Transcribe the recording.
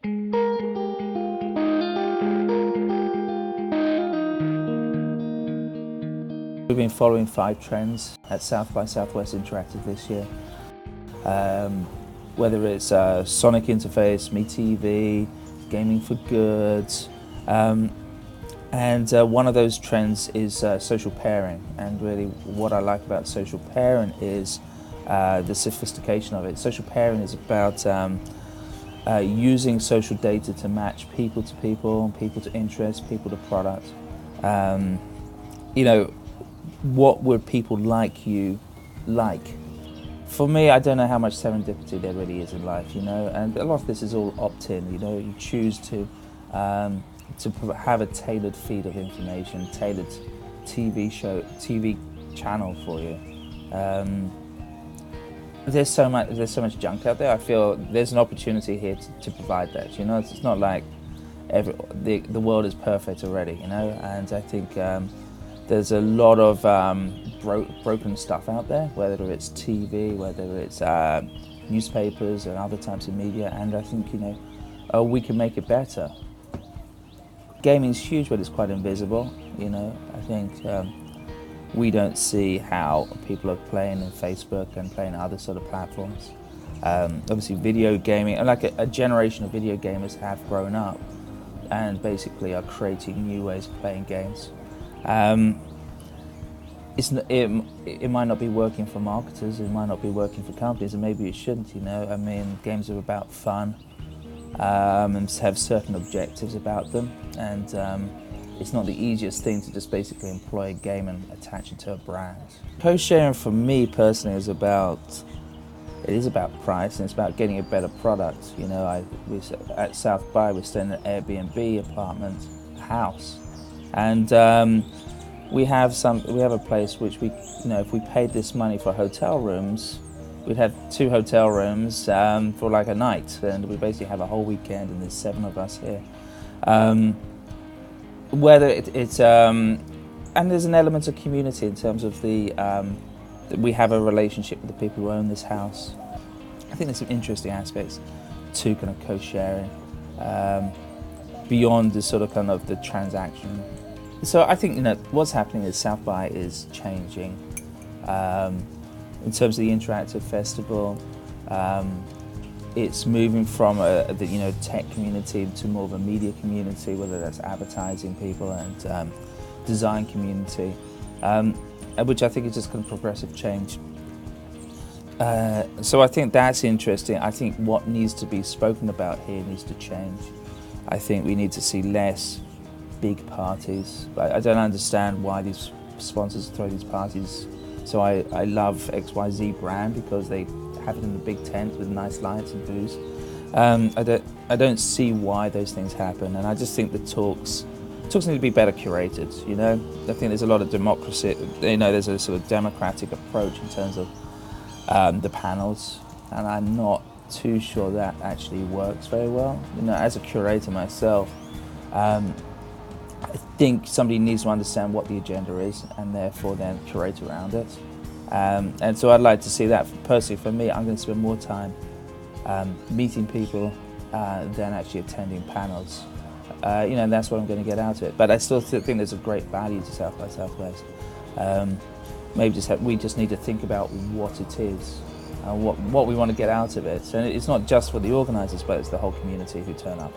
We've been following 5 trends at South by Southwest Interactive this year. Whether it's Sonic Interface, Me TV, Gaming for Good, and one of those trends is social pairing. And really what I like about social pairing is the sophistication of it. Social pairing is about using social data to match people to people, people to interest, people to product. You know, what would people like you like? For me, I don't know how much serendipity there really is in life, you know, and a lot of this is all opt-in, you know, you choose to have a tailored feed of information, tailored TV channel for you. There's so much junk out there. I feel there's an opportunity here to provide that, you know. It's not like the world is perfect already, you know, and I think there's a lot of broken stuff out there, whether it's TV, whether it's newspapers and other types of media, and I think, you know, we can make it better. Gaming's huge, but it's quite invisible, you know. I think we don't see how people are playing in Facebook and playing other sort of platforms. Obviously video gaming, and like a generation of video gamers have grown up and basically are creating new ways of playing games. It might not be working for marketers, it might not be working for companies, and maybe it shouldn't, you know. I mean, games are about fun and have certain objectives about them, and it's not the easiest thing to just basically employ a game and attach it to a brand. Co-sharing for me personally is about price, and it's about getting a better product. You know, at South by we're staying in an Airbnb apartment house, and we have a place which we, you know, if we paid this money for hotel rooms, we'd have 2 hotel rooms for like a night, and we basically have a whole weekend, and there's 7 of us here. Whether it's and there's an element of community in terms of that we have a relationship with the people who own this house. I think there's some interesting aspects to kind of co-sharing beyond the sort of kind of the transaction. So I think, you know, what's happening is South by is changing in terms of the interactive festival. It's moving from the, you know, tech community to more of a media community, whether that's advertising people and design community, which I think is just kind of progressive change. So I think that's interesting. I think what needs to be spoken about here needs to change. I think we need to see less big parties. I don't understand why these sponsors throw these parties. So I love XYZ brand because they have it in the big tent with nice lights and booze. I don't see why those things happen, and I just think the talks need to be better curated. You know, I think there's a lot of democracy. You know, there's a sort of democratic approach in terms of the panels, and I'm not too sure that actually works very well. You know, as a curator myself, I think somebody needs to understand what the agenda is and therefore then curate around it. And so I'd like to see that. Personally, for me, I'm going to spend more time meeting people than actually attending panels. You know, and that's what I'm going to get out of it. But I still think there's a great value to South by Southwest. Maybe we just need to think about what it is and what we want to get out of it. And it's not just for the organisers, but it's the whole community who turn up.